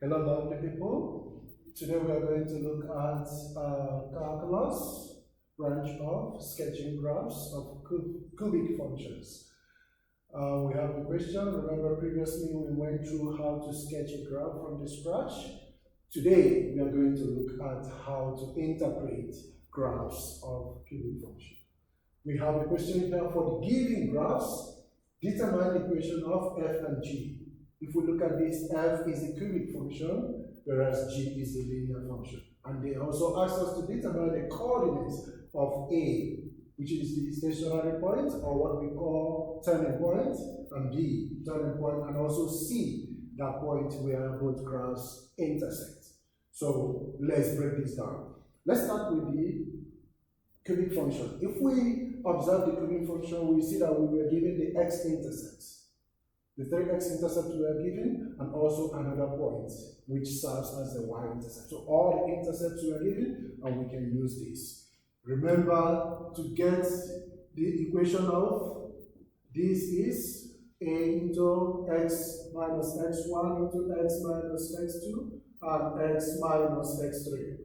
Hello, lovely people. Today we are going to look at calculus branch of sketching graphs of cubic functions. We have the question. Remember previously we went through how to sketch a graph from the scratch. Today we are going to look at how to interpret graphs of cubic function. We have a question here for the given graphs. Determine the equation of f and g. If we look at this, f is the cubic function, whereas g is the linear function. And they also ask us to determine the coordinates of a, which is the stationary point, or what we call turning point, and b, turning point, and also c, that point where both graphs intersect. So let's break this down. Let's start with the cubic function. If we observe the cubic function, we see that we were given the x-intercepts. The three x-intercepts were given, and also another point, which serves as the y-intercept. So all the intercepts were given, and we can use this. Remember, to get the equation of this is a into x minus x1 into x minus x2 and x minus x3.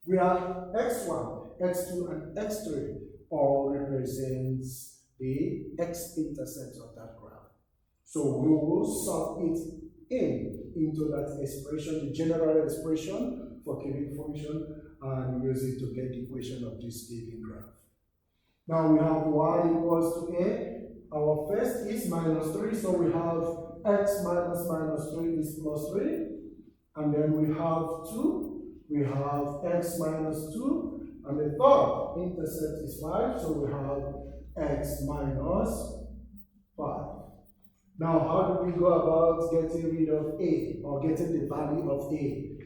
Where x1, x2, and x3 all represents the x-intercepts of that graph. So we will sub it into that expression, the general expression for cubic function, and use it to get the equation of this given graph. Now we have y equals to a. Our first is minus 3, so we have x minus minus 3 is plus 3. And then we have 2, we have x minus 2, and the third intercept is 5, so we have x minus 5. Now, how do we go about getting rid of a, or getting the value of a?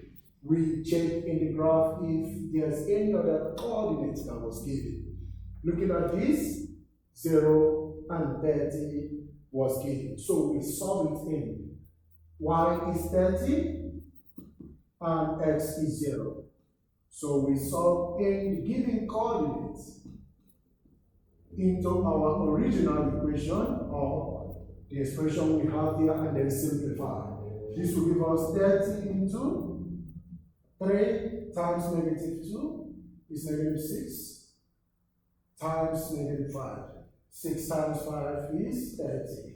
We check in the graph if there's any other coordinates that was given. Looking at this, 0 and 30 was given. So we sub it in. Y is 30 and x is 0. So we sub in the given coordinates into our original equation, or the expression we have here, and then simplify. This will give us 30 into 3 times negative 2 is negative 6 times negative 5. 6 times 5 is 30.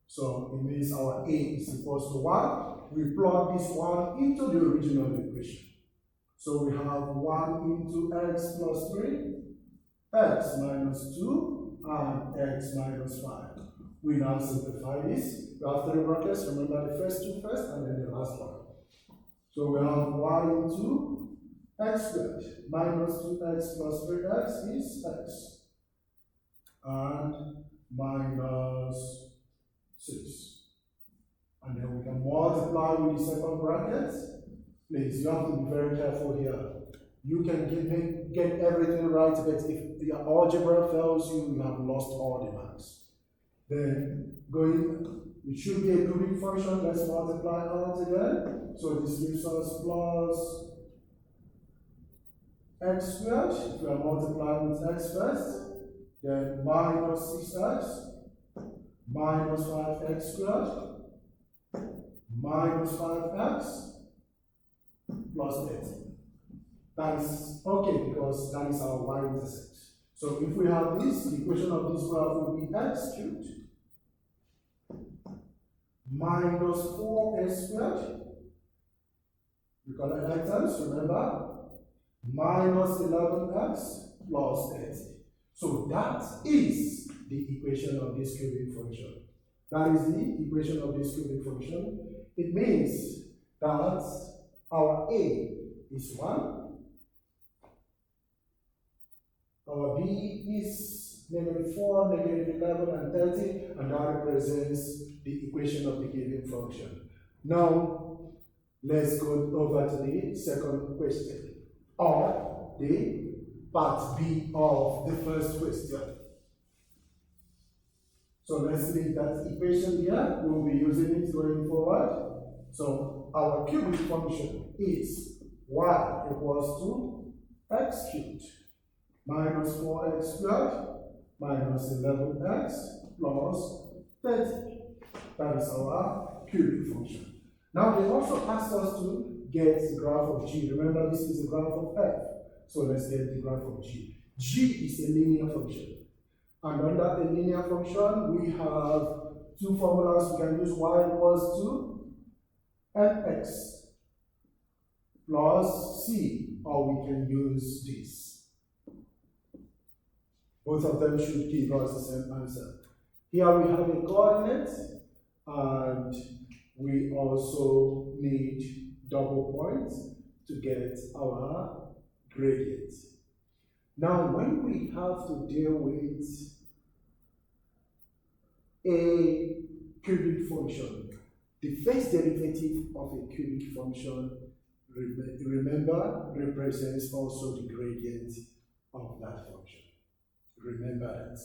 So it means our a is equals to 1. We plug this 1 into the original equation. So we have 1 into x plus 3, x minus 2, and x minus 5. We now simplify this. We have 3 brackets. Remember the first 2 first, and then the last one. So we have y into x squared minus 2x plus 3x is x. And minus 6. And then we can multiply with the second bracket. Please, you have to be very careful here. You can get everything right, but if the algebra fails you, you have lost all the marks. Then it should be a cubic function. Let's multiply out again. So this gives us plus x squared. If we are multiplying with x first, then minus 6x minus 5x squared minus 5x plus 30. That is okay because that is our y-intercept. So if we have this, the equation of this graph will be x cubed minus 4x squared. We call it items, remember? Minus 11x plus 30. So that is the equation of this cubic function. That is the equation of this cubic function. It means that our a is 1. Our b is negative 4, negative 11, and 30, and that represents the equation of the given function. Now, let's go over to the second question, or the part B of the first question. So let's leave that equation here. We'll be using it going forward. So our cubic function is y equals to x cubed minus 4x squared minus 11x plus 30. That is our cubic function. Now they also asked us to get the graph of G. Remember, this is the graph of F. So let's get the graph of G. G is a linear function. And under a linear function, we have two formulas. We can use y equals to mx plus c, or we can use this. Both of them should give us the same answer. Here we have a coordinate, and we also need double points to get our gradient. Now, when we have to deal with a cubic function, the first derivative of a cubic function, remember, represents also the gradient of that function. Remember that.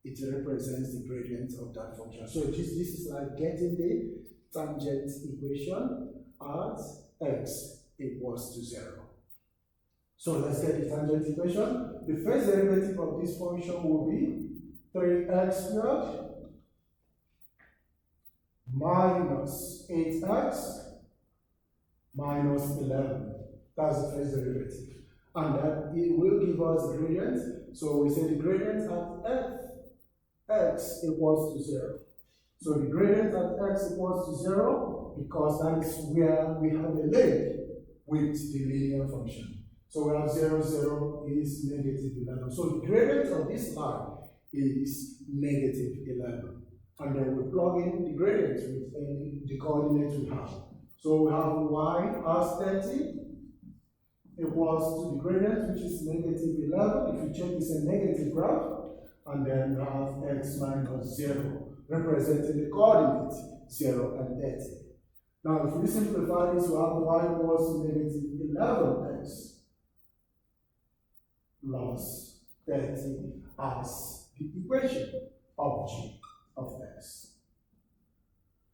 It represents the gradient of that function. So this is like getting the tangent equation at x equals to 0. So let's get the tangent equation. The first derivative of this function will be 3x squared minus 8x minus 11. That's the first derivative. And that it will give us the gradient. So we say the gradient at x equals to 0. So the gradient at x equals to 0 because that is where we have a link with the linear function. So we have 0, 0 is negative 11. So the gradient of this line is negative 11. And then we plug in the gradient with the coordinate we have. So we have y as 30 equals to the gradient, which is negative 11. If you check, it's a negative graph. And then we have x minus 0, representing the coordinate 0 and 30. Now, if we simplify this, we have y equals negative 11x plus 30 as the equation of g of x.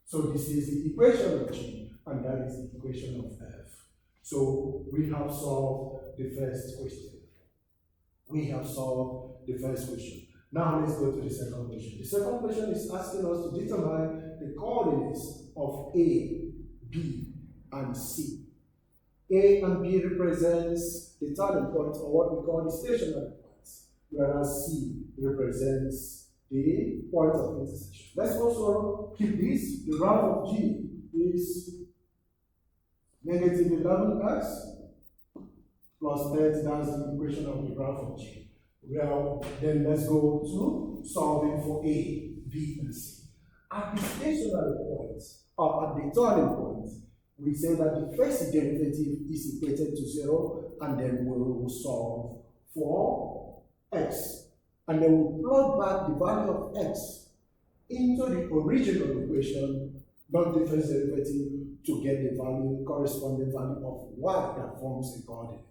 So this is the equation of g, and that is the equation of f. So we have solved the first question. We have solved the first question. Now let's go to the second question. The second question is asking us to determine the coordinates of A, B, and C. A and B represents the turning point, or what we call the stationary points, whereas C represents the point of intersection. Let's also keep this. The graph of G is negative 11x plus 30. That's the equation of the graph of G. Well, then let's go to solving for A, B, and C. At the stationary point, or at the turning point, we say that the first derivative is equated to 0, and then we will solve for x. And then we'll plug back the value of x into the original equation, not the first derivative, to get the value, corresponding value of y that forms a coordinate.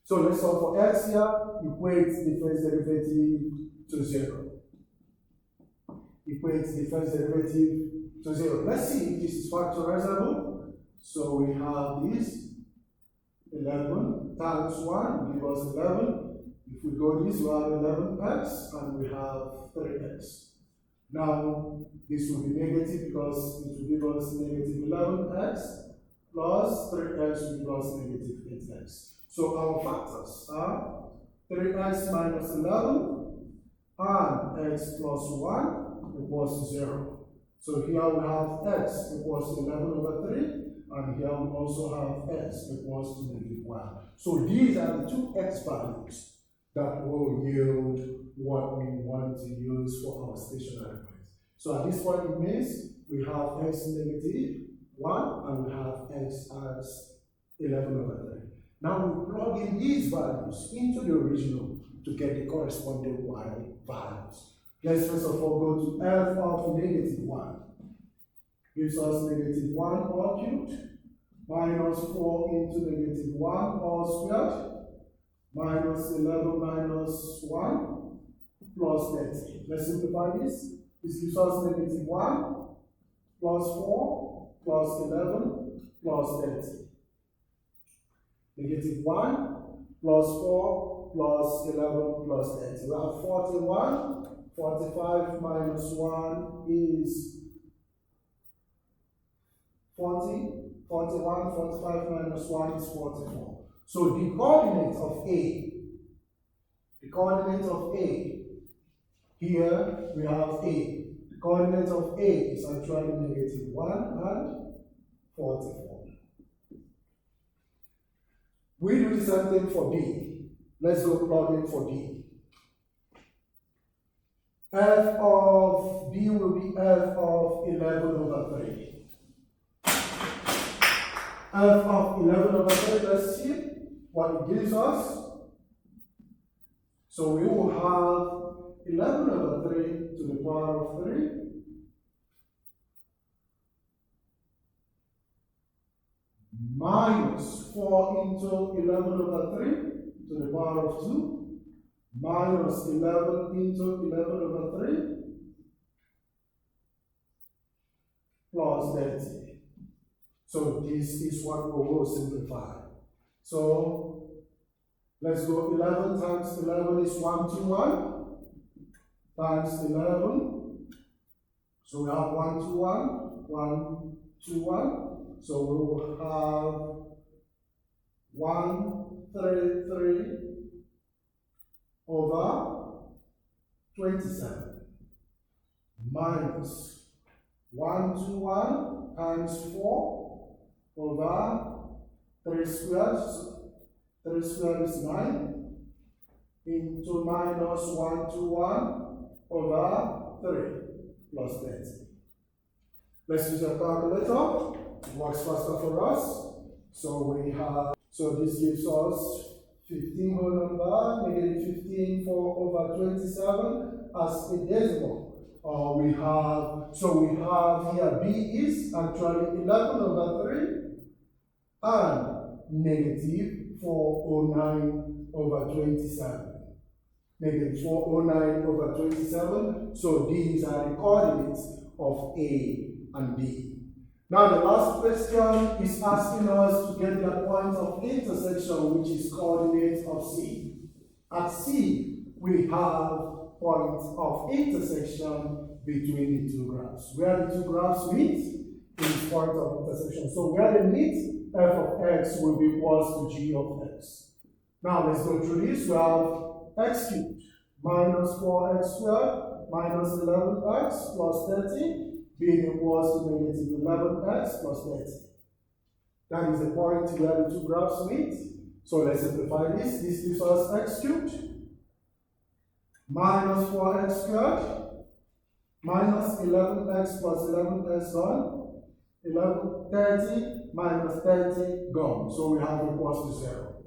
So let's solve for x here, equate the first derivative to 0. Equate the first derivative to 0. Let's see if this is factorizable. So we have this 11 times 1 give us 11. If we go this, we have 11x and we have 3x. Now, this will be negative because it will give us negative 11x plus 3x will give us negative 8x. So our factors are 3x minus 11 and x plus 1 equals 0. So here we have x equals to 11 over 3, and here we also have x equals to negative 1. So these are the two x values that will yield what we want to use for our stationary point. So at this point it means we have x negative 1 and we have x as 11 over 3. Now we plug in these values into the original to get the corresponding y values. Let's first of all go to f of negative 1. Gives us negative 1 all cubed, minus 4 into negative 1 all squared, minus 11 minus 1 plus 30. Let's simplify this. This gives us negative 1 plus 4 plus 11 plus 30. Negative 1 plus 4 plus 11 plus 30. We have 41. 45 minus 1 is 40. 41, 45 minus 1 is 44. So the coordinate of A, here we have A. The coordinate of A is actually negative 1 and 44. We do the same thing for B. Let's go plug in for B. F of B will be F of 11 over 3. F of 11 over 3, let's see what it gives us. So we will have 11 over 3 to the power of 3 minus 4 into 11 over 3 to the power of 2 minus 11 into 11 over 3 plus 30. So this is what we will simplify. So let's go 11 times 11 is 121 times 11. So we have 121, 121. So we will have 133 over 27 minus 121 times 4 over 3 squared. 3 squared is 9 into minus 121 over 3 plus 30. Let's use a calculator. It works faster for us. So this gives us 15 whole number, negative 15, 4 over 27 as a decimal. We have here B is actually 11 over 3 and negative 409 over 27. Negative 409 over 27. So these are the coordinates of A and B. Now the last question is asking us to get the point of intersection, which is coordinates of C. At C, we have points of intersection between the two graphs. Where the two graphs meet is point of intersection. So where they meet, f of x will be equals to g of x. Now let's go through this. We have x cubed minus 4x squared minus 11x plus 30 being equals to negative 11x plus 30. That is the point where the two graphs meet. So let's simplify this. This gives us x cubed minus 4x squared minus 11x plus 11x gone. 30 minus 30 gone. So we have equals to 0.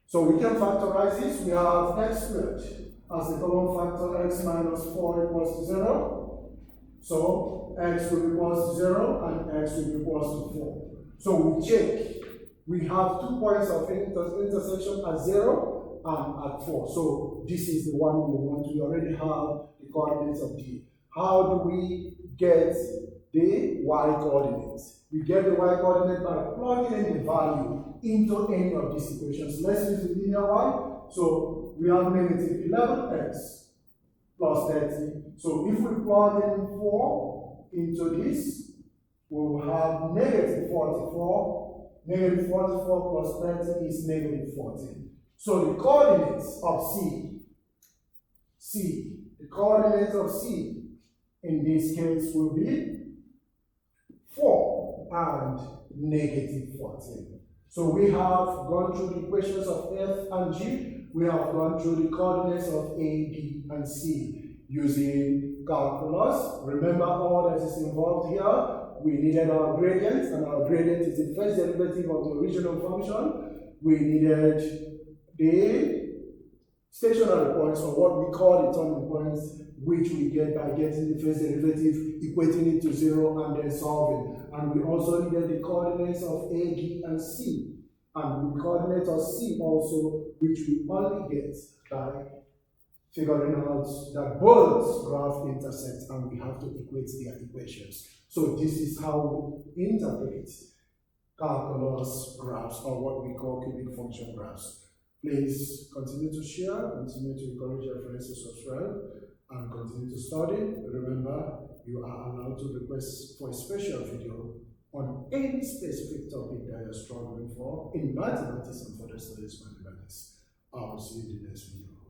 So we can factorize this. We have x squared as the common factor, x minus 4 equals to 0. So x will be equals to 0 and x will be equals to 4. So we check. We have 2 points of intersection at 0 and at 4. So this is the one we want. We already have the coordinates of D. How do we get the y coordinates? We get the y coordinate by plugging in the value into any of these equations. Let's use the linear one. So we have negative 11x plus 30. So if we plug in 4 into this, we will have negative 44. Negative 44 plus 30 is negative 14. So the coordinates of the coordinates of C in this case will be 4 and negative 14. So we have gone through the equations of F and G. We have gone through the coordinates of A, B, and C using calculus. Remember all that is involved here. We needed our gradient, and our gradient is the first derivative of the original function. We needed the stationary points, or what we call the turning points, which we get by getting the first derivative, equating it to 0, and then solving. And we also needed the coordinates of A, B, and C. And the coordinates of C also, which we only get by figuring out that both graphs intersect, and we have to equate their equations. So this is how we interpret calculus graphs, or what we call cubic function graphs. Please continue to share, continue to encourage your friends to subscribe, and continue to study. Remember, you are allowed to request for a special video on any specific topic that you're struggling for in mathematics and further studies mathematics. I'll see you in the next video.